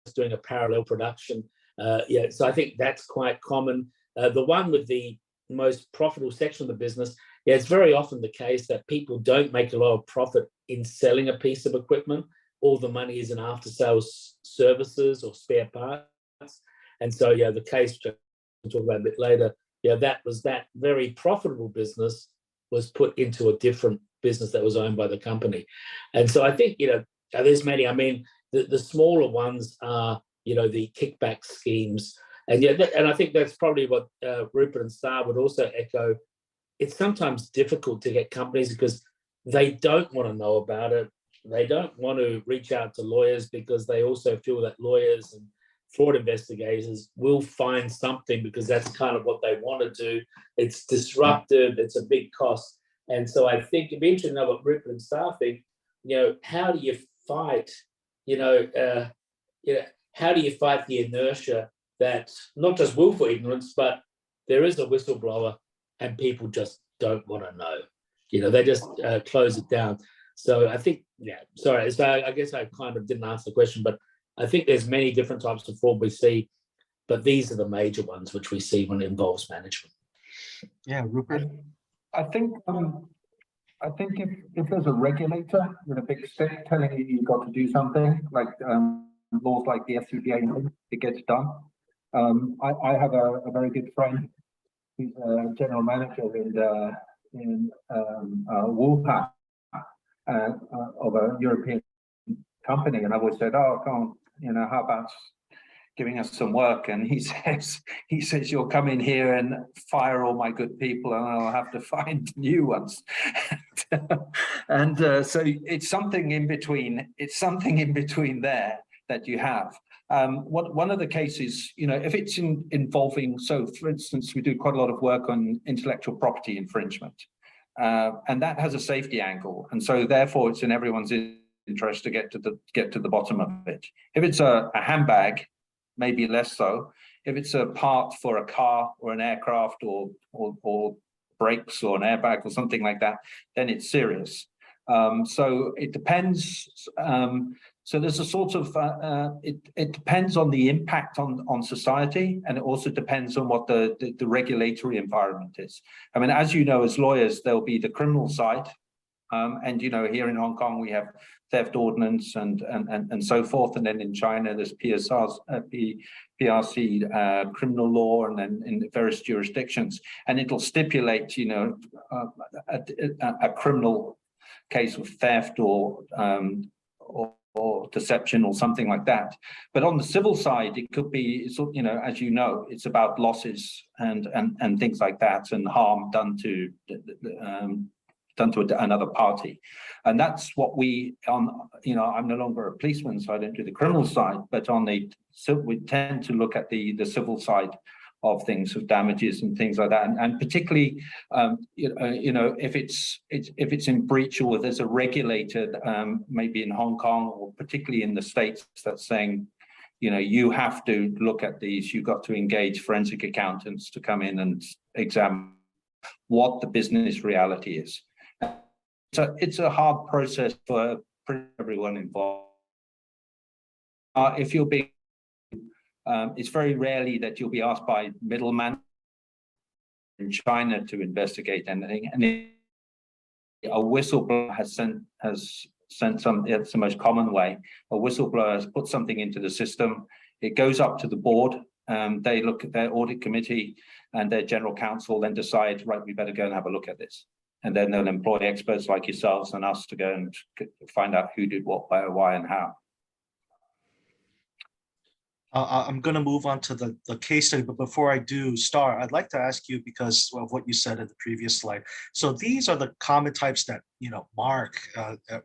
is doing a parallel production. So I think that's quite common. The one with the most profitable section of the business, it's very often the case that people don't make a lot of profit in selling a piece of equipment. All the money is in after-sales services or spare parts. And so, the case, which I'll talk about a bit later, that very profitable business was put into a different business that was owned by the company. And so I think, there's many. I mean, the smaller ones are, the kickback schemes. And and I think that's probably what Rupert and Star would also echo. It's sometimes difficult to get companies because they don't want to know about it. They don't want to reach out to lawyers because they also feel that lawyers and fraud investigators will find something because that's kind of what they want to do. It's disruptive. It's a big cost. And so I think it'd be interesting to know what Rupert and Star think. How do you fight? How do you fight the inertia that not just willful ignorance, but there is a whistleblower and people just don't want to know. They just close it down. So I think, sorry. So I guess I kind of didn't answer the question, but I think there's many different types of fraud we see, but these are the major ones which we see when it involves management. Yeah, Rupert. I think if there's a regulator with a big stick telling you you've got to do something, like laws like the FCPA, it gets done. I have a very good friend who's a general manager in Wuhan of a European company, and I always said, "Oh, come on, how about giving us some work?" And he says, "You'll come in here and fire all my good people, and I'll have to find new ones." And so it's something in between. It's something in between there that you have. One of the cases, if it's involving, so for instance, we do quite a lot of work on intellectual property infringement, and that has a safety angle, and so therefore it's in everyone's interest to get to the bottom of it. If it's a handbag, maybe less so. If it's a part for a car or an aircraft or brakes or an airbag or something like that, then it's serious. So it depends. So there's a sort of, it depends on the impact on society, and it also depends on what the regulatory environment is. I mean, as you know, as lawyers, there'll be the criminal side. And here in Hong Kong, we have theft ordinance and so forth. And then in China, there's PRC, criminal law, and then in the various jurisdictions. And it'll stipulate, a criminal case of theft or deception or something like that. But on the civil side, it could be, as you know, it's about losses and things like that, and harm done to another party. And that's what I'm no longer a policeman, so I don't do the criminal side, but we tend to look at the civil side of things, of damages and things like that, and particularly, if it's in breach, or there's a regulator, maybe in Hong Kong or particularly in the States, that's saying, you have to look at these. You've got to engage forensic accountants to come in and examine what the business reality is. So it's a hard process for everyone involved. If you're being it's very rarely that you'll be asked by middleman in China to investigate anything. And a whistleblower has sent some, it's the most common way. A whistleblower has put something into the system. It goes up to the board. They look at their audit committee and their general counsel, then decide, right, we better go and have a look at this. And then they'll employ experts like yourselves and us to go and find out who did what, where, why, and how. I'm going to move on to the case study, but before I do, Star, I'd like to ask you because of what you said in the previous slide. So these are the common types that, you know, Mark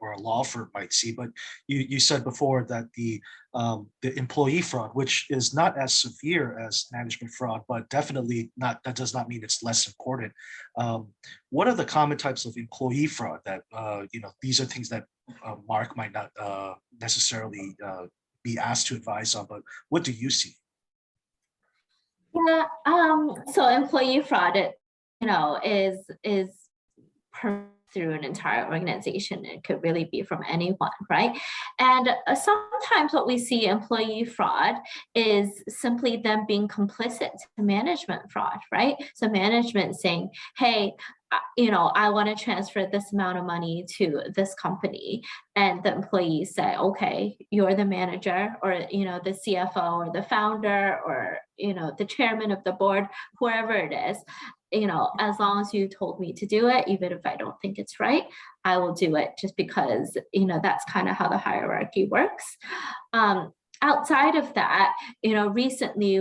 or a law firm might see, but you said before that the employee fraud, which is not as severe as management fraud, but definitely not, that does not mean it's less important. What are the common types of employee fraud that, you know, these are things that Mark might not necessarily be asked to advise on, but what do you see? Yeah, so employee fraud, you know, is through an entire organization. It could really be from anyone, right? And sometimes what we see employee fraud is simply them being complicit to management fraud, right? So management saying, hey, you know, I want to transfer this amount of money to this company. And the employees say, okay, you're the manager, or, you know, the CFO or the founder, or, you know, the chairman of the board, whoever it is, you know, as long as you told me to do it, even if I don't think it's right, I will do it, just because, you know, that's kind of how the hierarchy works. Outside of that, you know, recently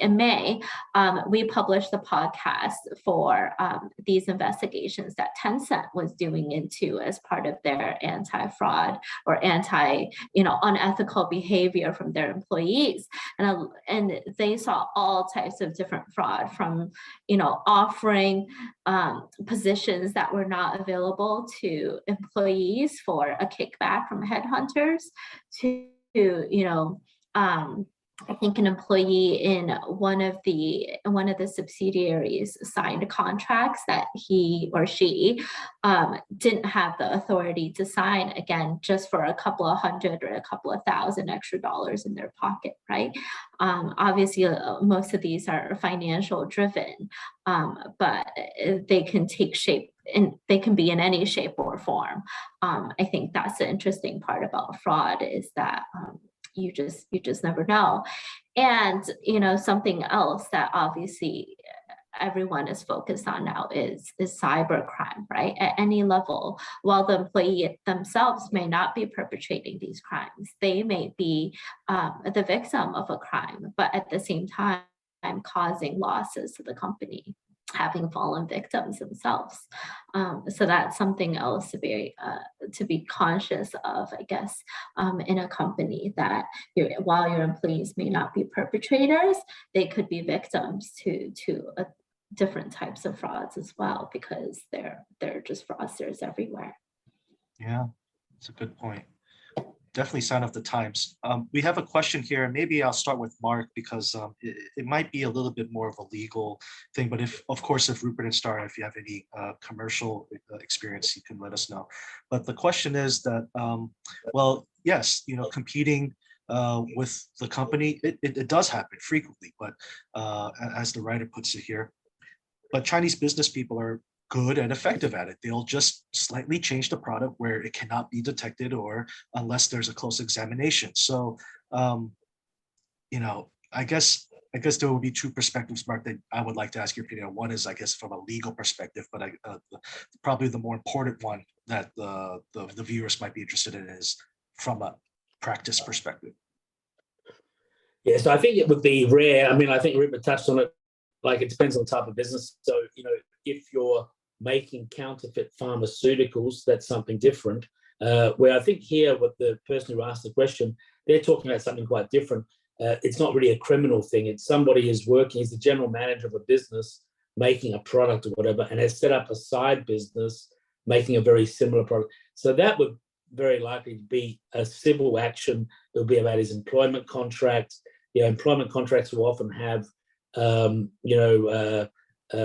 in May, we published the podcast for these investigations that Tencent was doing into as part of their anti-fraud or you know, unethical behavior from their employees. And they saw all types of different fraud, from, you know, offering positions that were not available to employees for a kickback from headhunters, to, you know, I think an employee in one of the subsidiaries signed contracts that he or she didn't have the authority to sign, again, just for a couple of hundred or a couple of thousand extra dollars in their pocket, right? Obviously, most of these are financial driven, but they can take shape, and they can be in any shape or form. I think that's the interesting part about fraud, is that you just never know. And, you know, something else that obviously everyone is focused on now is cybercrime, right? At any level, while the employee themselves may not be perpetrating these crimes, they may be the victim of a crime, but at the same time causing losses to the company, having fallen victims themselves. So that's something else to be conscious of, I guess, in a company, that while your employees may not be perpetrators, they could be victims to different types of frauds as well, because they're just fraudsters everywhere. Yeah, it's a good point. Definitely sign of the times. We have a question here, and maybe I'll start with Mark, because it might be a little bit more of a legal thing, but if Rupert and Star, if you have any commercial experience, you can let us know. But the question is that, well, yes, you know, competing with the company, it does happen frequently, but as the writer puts it here, but Chinese business people are good and effective at it. They'll just slightly change the product where it cannot be detected, or unless there's a close examination. So, you know, I guess there will be two perspectives, Mark, that I would like to ask your opinion on. One is, I guess, from a legal perspective, but probably the more important one that the viewers might be interested in is from a practice perspective. Yeah, so I think it would be rare. I mean, I think Rupert touched on it. Like, it depends on the type of business. So, you know, if you're making counterfeit pharmaceuticals, that's something different. Where I think here, with the person who asked the question, they're talking about something quite different. It's not really a criminal thing. It's somebody who's working as the general manager of a business, making a product or whatever, and has set up a side business making a very similar product. So that would very likely be a civil action. It would be about his employment contracts. You know, employment contracts will often have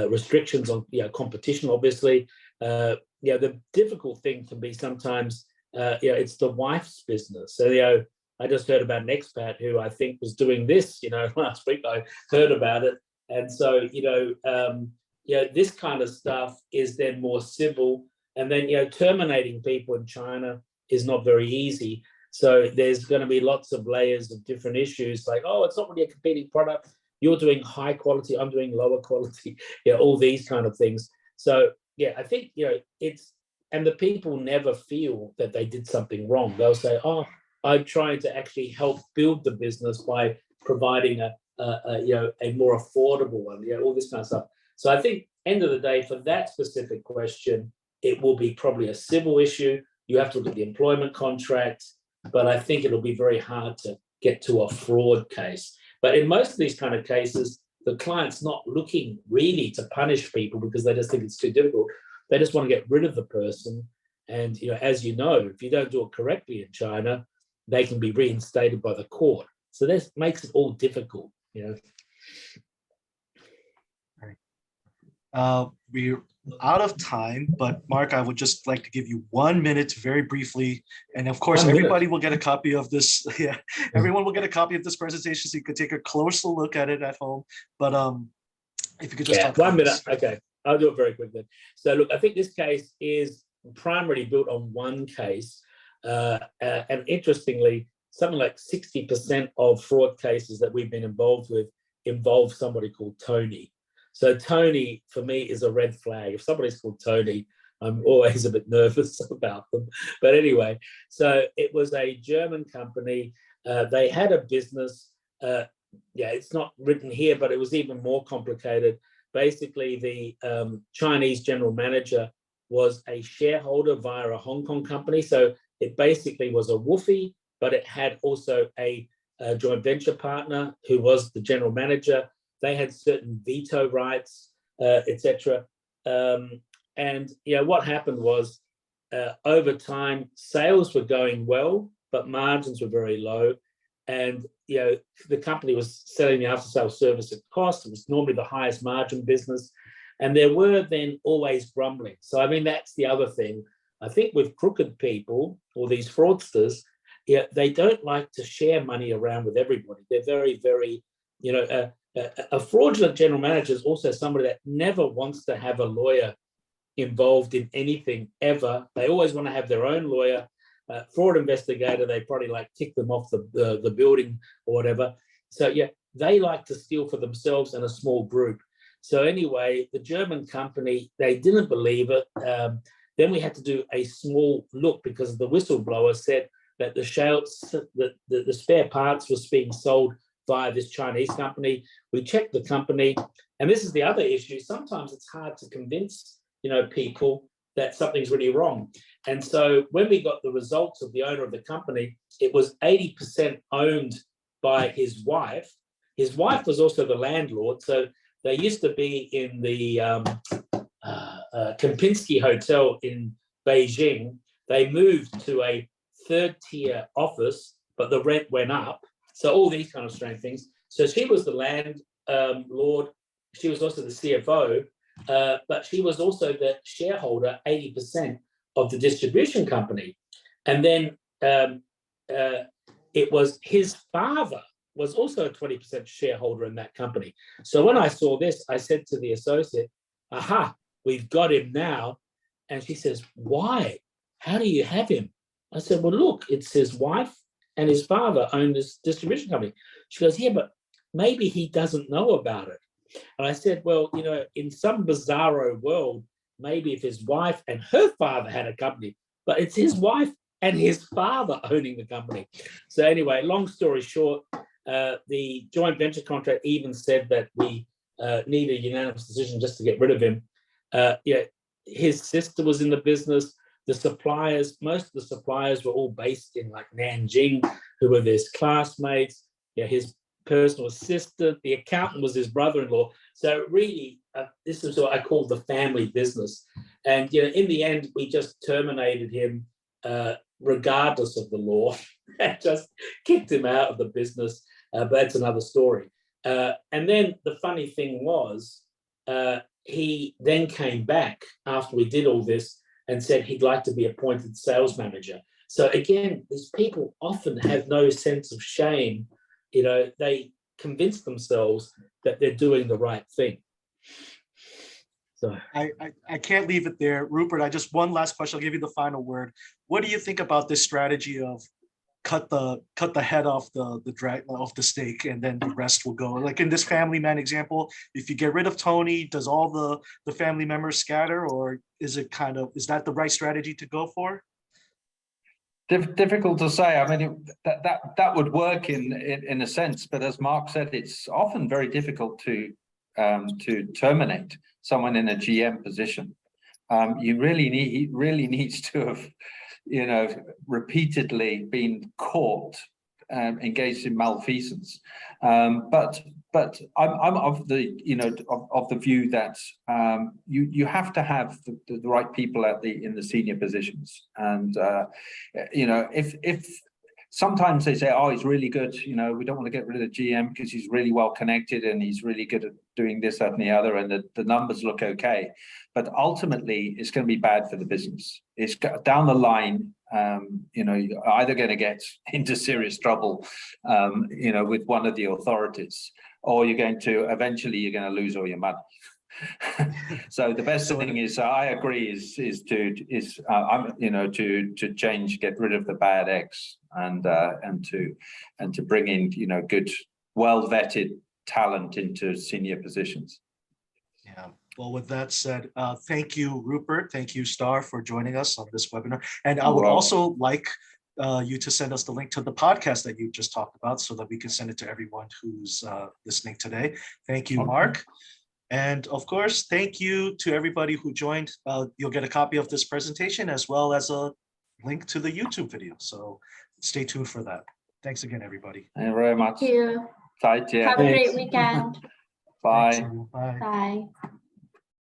restrictions on competition, obviously. The difficult thing can be sometimes it's the wife's business. So I just heard about an expat who I think was doing this last week. I heard about it, and so this kind of stuff is then more civil, and then terminating people in China is not very easy. So there's going to be lots of layers of different issues, like, oh, it's not really a competing product. You're doing high quality, I'm doing lower quality, all these kind of things. So I think it's, and the people never feel that they did something wrong. They'll say, oh, I'm trying to actually help build the business by providing a more affordable one, all this kind of stuff. So I think end of the day, for that specific question, it will be probably a civil issue. You have to look at the employment contract, but I think it'll be very hard to get to a fraud case. But in most of these kind of cases, the client's not looking really to punish people because they just think it's too difficult. They just want to get rid of the person. And, as you know, if you don't do it correctly in China, they can be reinstated by the court. So this makes it all difficult, We're out of time, but Mark, I would just like to give you 1 minute very briefly. And of course, everybody will get a copy of this. Yeah, everyone will get a copy of this presentation so you could take a closer look at it at home. But if you could just talk 1 minute. this. Okay, I'll do it very quickly. So look, I think this case is primarily built on one case. And interestingly, something like 60% of fraud cases that we've been involved with involve somebody called Tony. So Tony, for me, is a red flag. If somebody's called Tony, I'm always a bit nervous about them. But anyway, so it was a German company. They had a business. It's not written here, but it was even more complicated. Basically, the Chinese general manager was a shareholder via a Hong Kong company. So it basically was a woofie, but it had also a joint venture partner who was the general manager. They had certain veto rights, etc. And what happened was, over time, sales were going well, but margins were very low. And the company was selling the after-sales service at cost. It was normally the highest margin business, and there were then always grumbling. So I mean, that's the other thing. I think with crooked people or these fraudsters, they don't like to share money around with everybody. They're very, very, a fraudulent general manager is also somebody that never wants to have a lawyer involved in anything ever. They always want to have their own lawyer. Fraud investigator, they probably kick them off the building or whatever. So they like to steal for themselves and a small group. So anyway, the German company, they didn't believe it. Then we had to do a small look because the whistleblower said that the spare parts was being sold via this Chinese company. We checked the company, and this is the other issue. Sometimes it's hard to convince, people that something's really wrong. And so when we got the results of the owner of the company, it was 80% owned by his wife. His wife was also the landlord. So they used to be in the Kempinski Hotel in Beijing. They moved to a third-tier office, but the rent went up. So all these kind of strange things. So she was the landlord. She was also the CFO, but she was also the shareholder, 80% of the distribution company. And then it was his father was also a 20% shareholder in that company. So when I saw this, I said to the associate, aha, we've got him now. And she says, why? How do you have him? I said, well, look, it's his wife and his father own this distribution company. She goes, yeah, but maybe he doesn't know about it. And I said, well, in some bizarro world, maybe if his wife and her father had a company, but it's his wife and his father owning the company. So anyway, long story short, the joint venture contract even said that we need a unanimous decision just to get rid of him. His sister was in the business. The suppliers, most of the suppliers were all based in Nanjing, who were his classmates. His personal assistant, the accountant was his brother-in-law. So really, this is what I call the family business. And in the end, we just terminated him regardless of the law and just kicked him out of the business. But that's another story. And then the funny thing was, he then came back after we did all this and said he'd like to be appointed sales manager. So again, these people often have no sense of shame. They convince themselves that they're doing the right thing. So I can't leave it there. Rupert, one last question. I'll give you the final word. What do you think about this strategy of cut the head off off the steak and then the rest will go? Like in this family man example, if you get rid of Tony, does all the family members scatter, or is that the right strategy to go for? Difficult to say. I mean, that would work in a sense, but as Mark said, it's often very difficult to terminate someone in a GM position. He really needs to have, repeatedly been caught engaged in malfeasance. But I'm of the view that you have to have the right people in the senior positions, and if sometimes they say, oh, he's really good, we don't want to get rid of the GM because he's really well connected and he's really good at doing this, that, and the other, and the numbers look okay. But ultimately, it's going to be bad for the business. It's down the line, you're either going to get into serious trouble, with one of the authorities, or you're going to lose all your money. So the best thing is, I agree, is to change, get rid of the bad eggs, and to bring in good, well vetted talent into senior positions. Yeah. Well, with that said, thank you, Rupert. Thank you, Star, for joining us on this webinar. And I would also like you to send us the link to the podcast that you just talked about so that we can send it to everyone who's listening today. Thank you, Mark. And of course, thank you to everybody who joined. You'll get a copy of this presentation as well as a link to the YouTube video. So stay tuned for that. Thanks again, everybody. Thank you very much. Thank you. Have a great weekend. Bye. Bye. Bye.